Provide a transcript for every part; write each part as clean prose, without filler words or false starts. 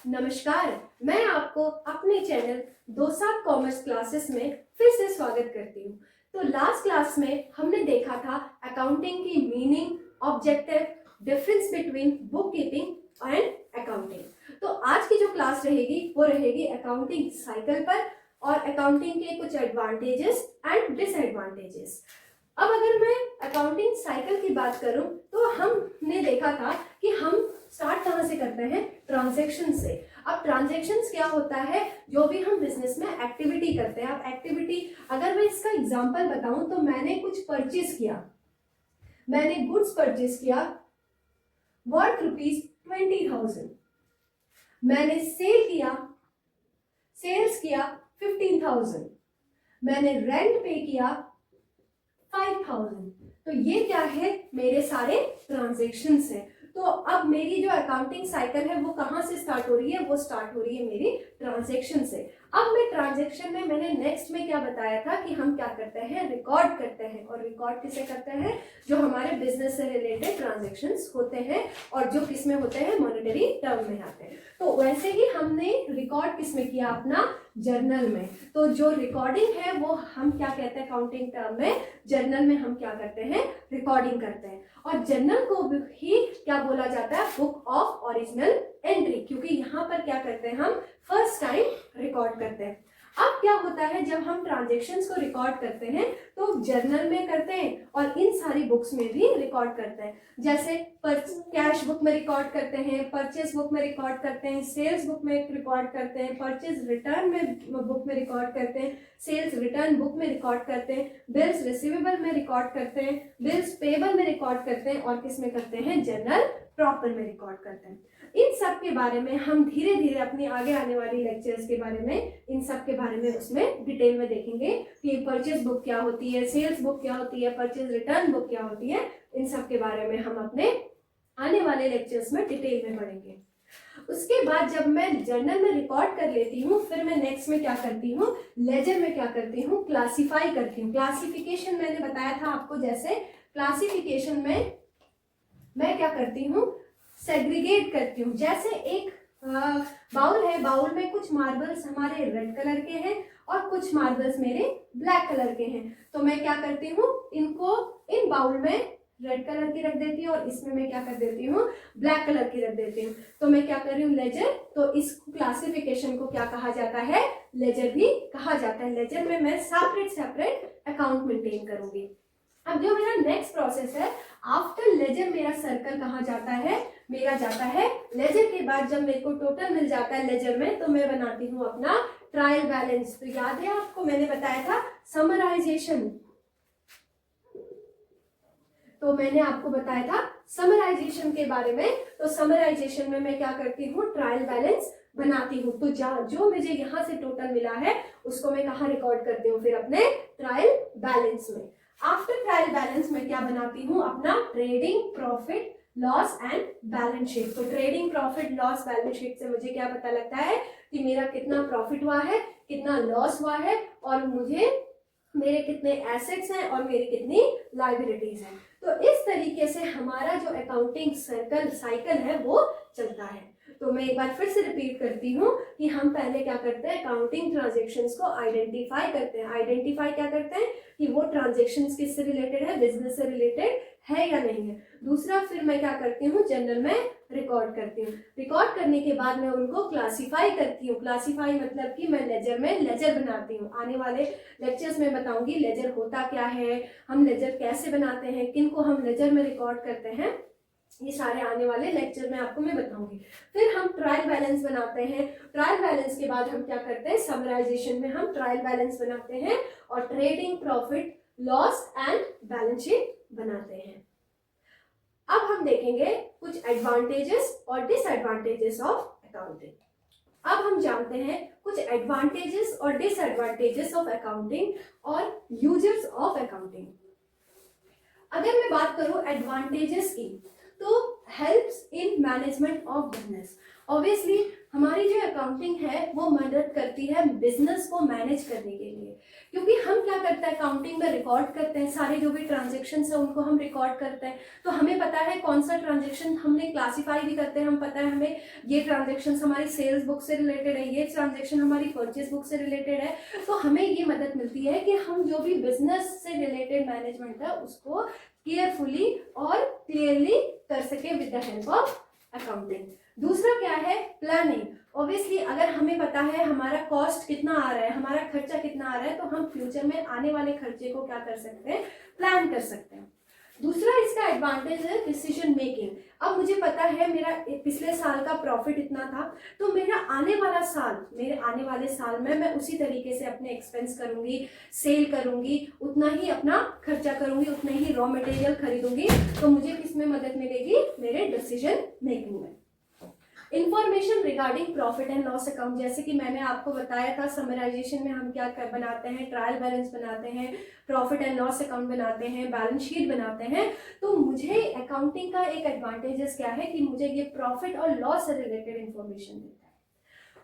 नमस्कार। मैं आपको अपने चैनल दो सात कॉमर्स क्लासेस में फिर से स्वागत करती हूँ। तो लास्ट क्लास में हमने देखा था अकाउंटिंग की meaning, objective, difference between book keeping and accounting. तो आज की जो क्लास रहेगी वो रहेगी अकाउंटिंग साइकिल पर और अकाउंटिंग के कुछ एडवांटेजेस एंड डिसएडवांटेजेस। अब अगर मैं अकाउंटिंग साइकिल की बात करूं तो हमने देखा था कि हम स्टार्ट कहाँ से करते हैं, ट्रांजैक्शन से। अब ट्रांजैक्शंस क्या होता है, जो भी हम बिजनेस में एक्टिविटी करते हैं। अब एक्टिविटी अगर मैं इसका एग्जांपल बताऊं तो मैंने कुछ परचेज किया, मैंने गुड्स परचेज किया वर्थ ₹20,000, मैंने सेल्स किया 15,000, मैंने रेंट पे किया 5,000। तो ये क्या है, मेरे सारे ट्रांजैक्शंस हैं। तो अब मेरी जो अकाउंटिंग साइकिल है वो कहाँ से स्टार्ट हो रही है, वो स्टार्ट हो रही है मेरी ट्रांजैक्शन से। अब मैं ट्रांजैक्शन में मैंने नेक्स्ट में क्या बताया था कि हम क्या करते हैं, रिकॉर्ड करते हैं। और रिकॉर्ड किसे करते हैं, जो हमारे बिजनेस से रिलेटेड ट्रांजैक्शंस होते हैं और जो किस में होते हैं, मॉनेटरी टर्म में आते हैं। तो वैसे ही हमने रिकॉर्ड किस में किया, अपना जर्नल में। तो जो रिकॉर्डिंग है वो हम क्या कहते हैं अकाउंटिंग टर्म में, जर्नल में हम क्या करते हैं, रिकॉर्डिंग करते हैं। और जर्नल को ही क्या बोला जाता है, बुक ऑफ ओरिजिनल एंट्री, क्योंकि यहाँ पर क्या करते हैं, हम फर्स्ट टाइम रिकॉर्ड करते हैं। अब क्या होता है, जब हम ट्रांजैक्शंस को रिकॉर्ड करते हैं तो जर्नल में करते हैं और इन सारी बुक्स में भी रिकॉर्ड करते हैं। जैसे कैश बुक में रिकॉर्ड करते हैं, परचेज बुक में रिकॉर्ड करते हैं, सेल्स बुक में रिकॉर्ड करते हैं, परचेज रिटर्न में बुक में रिकॉर्ड करते हैं, सेल्स रिटर्न बुक में रिकॉर्ड करते हैं, बिल्स रिसीवेबल में रिकॉर्ड करते हैं, बिल्स पेबल में रिकॉर्ड करते हैं और किस में करते हैं, जर्नल प्रॉपर में रिकॉर्ड करते हैं। इन सब के बारे में हम धीरे धीरे अपनी आगे आने वाली लेक्चर्स के बारे में, इन सब के बारे में उसमें डिटेल में देखेंगे कि परचेज बुक क्या होती है, सेल्स बुक क्या होती है, परचेज रिटर्न बुक क्या होती है। इन सब के बारे में हम अपने आने वाले लेक्चर्स में डिटेल में पढ़ेंगे। उसके बाद जब मैं जर्नल में रिकॉर्ड कर लेती हूँ, फिर मैं नेक्स्ट में क्या करती हूँ, लेजर में क्या करती हूँ, क्लासिफाई करती हूँ। क्लासिफिकेशन मैंने बताया था आपको, जैसे क्लासिफिकेशन में मैं क्या करती हूँ, सेग्रीगेट करती हूँ। जैसे एक बाउल है, बाउल में कुछ मार्बल्स हमारे रेड कलर के हैं और कुछ मार्बल्स मेरे ब्लैक कलर के हैं। तो मैं क्या करती हूँ, इनको इन बाउल में रेड कलर की रख देती हूँ और इसमें मैं क्या कर देती हूँ, ब्लैक कलर की रख देती हूँ। तो मैं क्या कर रही हूँ, लेजर। तो इस क्लासिफिकेशन को क्या कहा जाता है, लेजर भी कहा जाता है। लेजर में मैं सेपरेट अकाउंट मेंटेन करूंगी। अब जो मेरा नेक्स्ट प्रोसेस है, आफ्टर लेजर मेरा सर्कल कहाँ जाता है, मेरा जाता है लेजर के बाद जब मेरे को टोटल मिल जाता है लेजर में, तो मैं बनाती हूँ अपना ट्रायल बैलेंस। तो याद है आपको, मैंने बताया था समराइजेशन। तो मैंने आपको बताया था समराइजेशन के बारे में। तो समराइजेशन में मैं क्या करती हूँ, ट्रायल बैलेंस बनाती हूँ। तो जो मुझे यहाँ से टोटल मिला है उसको मैं कहाँ रिकॉर्ड करती हूँ, फिर अपने ट्रायल बैलेंस में। आफ्टर ट्रायल बैलेंस में क्या बनाती हूँ, अपना trading profit loss and balance sheet. तो trading profit loss balance sheet से मुझे क्या पता लगता है कि मेरा कितना प्रॉफिट हुआ है, कितना लॉस हुआ है और मुझे मेरे कितने एसेट्स हैं और मेरी कितनी लायबिलिटीज हैं। तो इस तरीके से हमारा जो अकाउंटिंग साइकिल है वो चलता है। तो मैं एक बार फिर से रिपीट करती हूँ कि हम पहले क्या करते हैं, अकाउंटिंग ट्रांजैक्शंस को आइडेंटिफाई करते हैं। आइडेंटिफाई क्या करते हैं कि वो ट्रांजैक्शंस किससे रिलेटेड है, बिजनेस से रिलेटेड है या नहीं है। दूसरा, फिर मैं क्या करती हूँ, जर्नल में रिकॉर्ड करती हूँ। रिकॉर्ड करने के बाद मैं उनको क्लासिफाई करती हूँ। क्लासिफाई मतलब कि मैं लेजर में लेजर बनाती हूँ। आने वाले लेक्चर्स में बताऊंगी लेजर होता क्या है, हम लेजर कैसे बनाते हैं, किन को हम लेजर में रिकॉर्ड करते हैं, ये सारे आने वाले लेक्चर में आपको मैं बताऊंगी। फिर हम ट्रायल बैलेंस बनाते हैं। ट्रायल बैलेंस के बाद हम क्या करते हैं, समराइजेशन में हम ट्रायल बैलेंस बनाते हैं और trading profit loss and balance sheet बनाते हैं। अब हम देखेंगे कुछ एडवांटेजेस और डिसएडवांटेजेस ऑफ अकाउंटिंग। अब हम जानते हैं कुछ एडवांटेजेस और डिसएडवांटेजेस ऑफ अकाउंटिंग और यूजर्स ऑफ अकाउंटिंग। अगर मैं बात करूं एडवांटेजेस की, तो helps in management of business. Obviously हमारी जो अकाउंटिंग है वो मदद करती है बिजनेस को मैनेज करने के लिए, क्योंकि हम क्या करते हैं अकाउंटिंग में रिकॉर्ड करते हैं सारे जो भी ट्रांजेक्शन है उनको हम रिकॉर्ड करते हैं। तो हमें पता है कौन सा ट्रांजेक्शन हमने क्लासीफाई भी करते हैं, हम पता है हमें ये ट्रांजेक्शन हमारी सेल्स बुक से रिलेटेड है, ये ट्रांजेक्शन हमारी परचेज बुक से रिलेटेड है। तो हमें ये मदद मिलती है कि हम जो भी बिजनेस से रिलेटेड मैनेजमेंट है उसको केयरफुली और क्लियरली कर सके with the help of accounting. दूसरा क्या है, प्लानिंग। ऑब्वियसली अगर हमें पता है हमारा कॉस्ट कितना आ रहा है, हमारा खर्चा कितना आ रहा है, तो हम फ्यूचर में आने वाले खर्चे को क्या कर सकते हैं, प्लान कर सकते हैं। दूसरा इसका एडवांटेज है डिसीजन मेकिंग। अब मुझे पता है मेरा पिछले साल का प्रॉफिट इतना था, तो मेरे आने वाले साल में मैं उसी तरीके से अपने एक्सपेंस करूंगी, सेल करूंगी, उतना ही अपना खर्चा करूंगी, उतना ही रॉ मटेरियल खरीदूंगी। तो मुझे किसमें मदद मिलेगी, मेरे डिसीजन मेकिंग में। Information regarding profit and loss account, जैसे कि मैंने आपको बताया था समराइजेशन में हम क्या बनाते हैं, ट्रायल बैलेंस बनाते हैं, प्रॉफिट एंड लॉस अकाउंट बनाते हैं, बैलेंस शीट बनाते हैं। तो मुझे अकाउंटिंग का एक एडवांटेजेस क्या है कि मुझे ये प्रॉफिट और लॉस से रिलेटेड इंफॉर्मेशन देता है।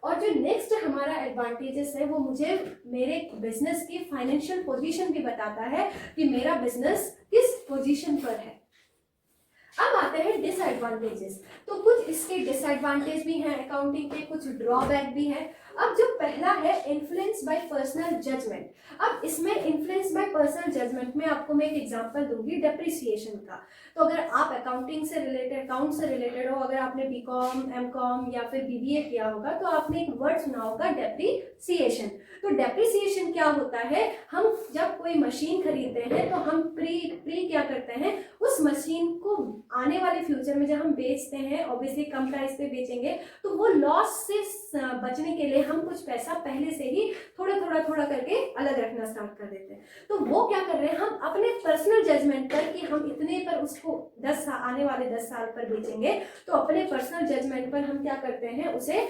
और जो नेक्स्ट हमारा एडवांटेजेस है वो मुझे मेरे बिजनेस की फाइनेंशियल पोजीशन भी बताता है कि मेरा बिजनेस किस पोजीशन पर है। अब आते हैं डिसएडवांटेजेस। तो कुछ इसके डिसएडवांटेज भी हैं अकाउंटिंग के, कुछ ड्रॉबैक भी हैं। अब जो पहला है इन्फ्लुएंस बाय पर्सनल जजमेंट। अब इसमें इन्फ्लुएंस बाय पर्सनल जजमेंट में आपको मैं एक एग्जांपल दूंगी डेप्रिसिएशन का। तो अगर आप अकाउंटिंग से रिलेटेड, अकाउंट से रिलेटेड हो, अगर आपने बीकॉम, एमकॉम या फिर बीबीए किया होगा तो आपने एक वर्ड सुना होगा डेप्रिसिएशन। तो डेप्रिसिएशन क्या होता है, हम जब कोई मशीन खरीदते हैं तो हम प्री क्या करते हैं, उस मशीन को आने वाले फ्यूचर में जब हम बेचते हैं, ऑब्वियसली कम प्राइस पे बेचेंगे, तो वो लॉस से बचने के लिए हम कुछ पैसा पहले से ही थोड़ा करके अलग रखना स्टार्ट कर देते हैं। तो वो क्या कर रहे हैं, हम अपने पर्सनल जजमेंट पर कि हम इतने पर उसको आने वाले 10 साल पर बेचेंगे, तो अपने पर्सनल जजमेंट पर हम क्या करते हैं, उसे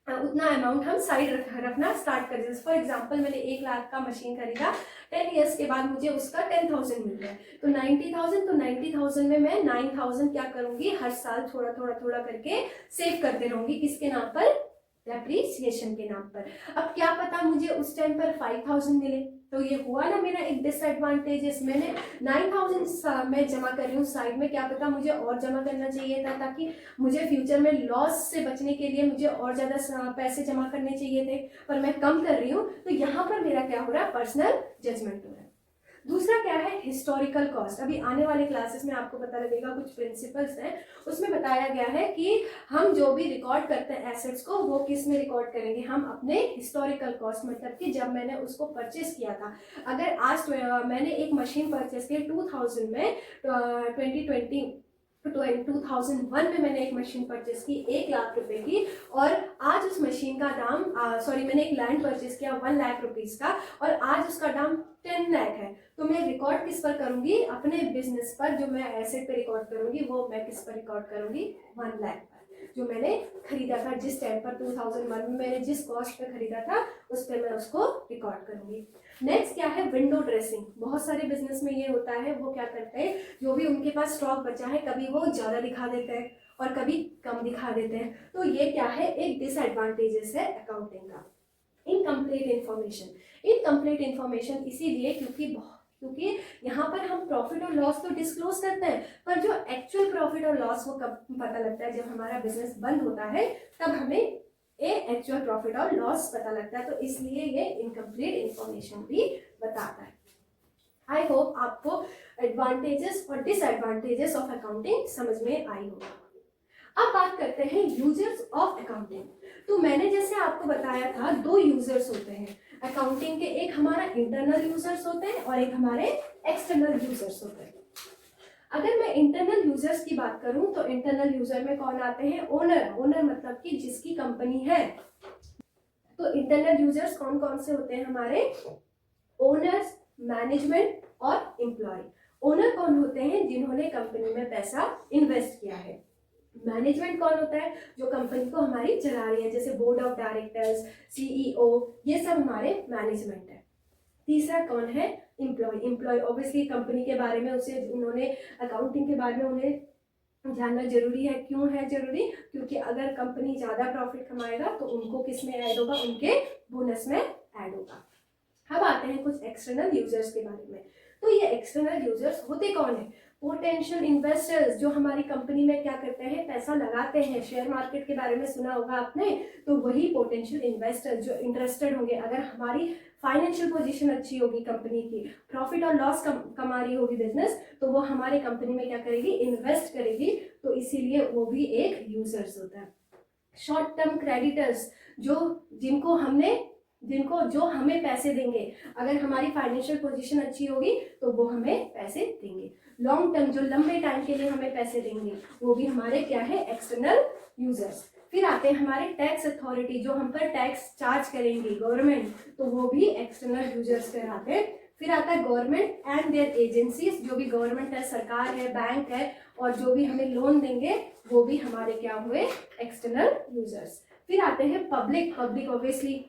उतना अमाउंट हम साइड रखना स्टार्ट कर देते हैं। फॉर एग्जांपल मैंने 1 लाख का मशीन खरीदा, 10 ईयर्स के बाद मुझे उसका 10,000 मिल रहा है, तो 90,000, तो 90,000 में मैं 9,000 क्या करूंगी, हर साल थोड़ा करके सेव करते रहूंगी। किसके नाम पर, डेप्रिसिएशन के नाम पर। अब क्या पता मुझे उस टाइम पर 5,000 मिले, तो ये हुआ ना मेरा एक डिसएडवांटेज। मैंने 9,000 मैं जमा कर रही हूँ साइड में, क्या पता मुझे और जमा करना चाहिए था, ताकि मुझे फ्यूचर में लॉस से बचने के लिए मुझे और ज़्यादा पैसे जमा करने चाहिए थे, पर मैं कम कर रही हूँ। तो यहाँ पर मेरा क्या हो रहा है, पर्सनल जजमेंट हो रहा है। दूसरा क्या है, हिस्टोरिकल कॉस्ट। अभी आने वाले क्लासेस में आपको पता लगेगा, कुछ प्रिंसिपल्स हैं उसमें बताया गया है कि हम जो भी रिकॉर्ड करते हैं एसेट्स को, वो किस में रिकॉर्ड करेंगे, हम अपने हिस्टोरिकल कॉस्ट, मतलब कि जब मैंने उसको परचेस किया था। अगर आज मैंने एक मशीन परचेस की 2000 में, 2001 में मैंने एक मशीन परचेस की 1 लाख रुपए की, और आज उस मशीन का दाम मैंने एक लैंड परचेस किया 1 लाख रुपीस का, और आज उसका दाम 10 लाख है। तो मैं रिकॉर्ड किस पर करूंगी, अपने बिजनेस पर, जो मैं एसेट पे रिकॉर्ड करूंगी वो मैं किस पर रिकॉर्ड करूंगी, 1 लाख पर, जो मैंने खरीदा था जिस टाइम पर 2001 में मैंने जिस कॉस्ट पे खरीदा था उस पर मैं उसको रिकॉर्ड करूंगी। नेक्स्ट क्या है, विंडो ड्रेसिंग। बहुत सारे बिजनेस में ये होता है, वो क्या करते हैं, जो भी उनके पास स्टॉक बचा है कभी वो ज़्यादा दिखा देते हैं और कभी कम दिखा देते हैं। तो ये क्या है, एक डिसएडवांटेजेस है अकाउंटिंग का। इनकम्प्लीट इंफॉर्मेशन इसीलिए क्योंकि यहाँ पर हम प्रॉफिट और लॉस तो डिस्क्लोज करते हैं, पर जो एक्चुअल प्रॉफिट और लॉस वो कब पता लगता है, जब हमारा बिजनेस बंद होता है तब हमें एक्चुअल प्रॉफिट और लॉस पता लगता है। तो इसलिए ये इनकम्प्लीट इंफॉर्मेशन भी बताता है। आई होप आपको एडवांटेजेस और डिसएडवांटेजेस ऑफ अकाउंटिंग समझ में आई होगा। अब बात करते हैं यूजर्स ऑफ अकाउंटिंग। तो मैंने जैसे आपको बताया था 2 यूजर्स होते हैं अकाउंटिंग के, एक हमारा इंटरनल यूजर्स होते हैं और एक हमारे एक्सटर्नल यूजर्स होते हैं। अगर मैं इंटरनल यूजर्स की बात करूं तो इंटरनल यूजर में कौन आते हैं, ओनर मतलब कि जिसकी कंपनी है। तो इंटरनल यूजर्स कौन कौन से होते हैं हमारे, ओनर्स, मैनेजमेंट और एम्प्लॉय। ओनर कौन होते हैं, जिन्होंने कंपनी में पैसा इन्वेस्ट किया है। मैनेजमेंट कौन होता है, जो कंपनी को हमारी चला रही है, जैसे बोर्ड ऑफ डायरेक्टर्स, सीईओ, ये सब हमारे मैनेजमेंट है। तीसरा कौन है, एम्प्लॉय ऑब्वियसली कंपनी के बारे में उन्होंने अकाउंटिंग के बारे में उन्हें जानना जरूरी है। क्यों है जरूरी? क्योंकि अगर कंपनी ज़्यादा प्रॉफिट कमाएगा तो उनको किस में ऐड होगा? उनके बोनस में ऐड होगा। अब आते हैं कुछ एक्सटर्नल यूजर्स के बारे में। तो ये एक्सटर्नल यूजर्स होते कौन है? पोटेंशियल इन्वेस्टर्स, जो हमारी कंपनी में क्या करते हैं? पैसा लगाते हैं। शेयर मार्केट के बारे में सुना होगा आपने, तो वही पोटेंशियल इन्वेस्टर्स जो इंटरेस्टेड होंगे, अगर हमारी फाइनेंशियल पोजीशन अच्छी होगी कंपनी की, प्रॉफिट और लॉस कमा रही होगी बिजनेस, तो वो हमारे कंपनी में क्या करेगी? इन्वेस्ट करेगी। तो इसीलिए वो भी एक यूजर्स होता है। शॉर्ट टर्म क्रेडिटर्स, जो हमें पैसे देंगे, अगर हमारी फाइनेंशियल पोजीशन अच्छी होगी तो वो हमें पैसे देंगे। लॉन्ग टर्म, जो लंबे टाइम के लिए हमें पैसे देंगे, वो भी हमारे क्या है? External users. फिर आते हैं हमारे टैक्स अथॉरिटी, जो हम पर टैक्स चार्ज करेंगी गवर्नमेंट, तो वो भी एक्सटर्नल यूजर्स कहलाते हैं। फिर आता है गवर्नमेंट एंड देयर एजेंसीज, जो भी गवर्नमेंट है, सरकार है, बैंक है, और जो भी हमें लोन देंगे वो भी हमारे क्या हुए? External users. फिर आते हैं पब्लिक ऑब्वियसली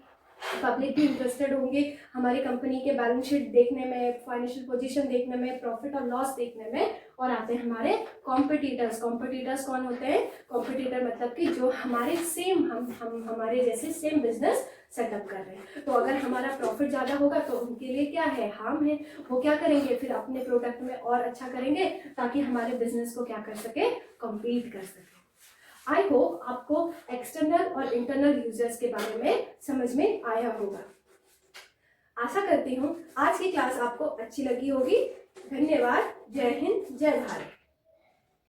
पब्लिक भी इंटरेस्टेड होंगे हमारी कंपनी के बैलेंस शीट देखने में, फाइनेंशियल पोजीशन देखने में, प्रॉफिट और लॉस देखने में। और आते हैं हमारे कॉम्पिटिटर्स। कॉम्पिटिटर्स कौन होते हैं? कॉम्पिटिटर मतलब कि जो हमारे सेम हम हमारे जैसे सेम बिजनेस सेटअप कर रहे हैं। तो अगर हमारा प्रॉफिट ज़्यादा होगा तो उनके लिए क्या है? हार्म है। वो क्या करेंगे? फिर अपने प्रोडक्ट में और अच्छा करेंगे ताकि हमारे बिजनेस को क्या कर सके? कॉम्पीट कर सके। आई होप आपको एक्सटर्नल और इंटरनल यूजर्स के बारे में समझ में आया होगा। आशा करती हूँ आज की क्लास आपको अच्छी लगी होगी। धन्यवाद। जय हिंद, जय भारत।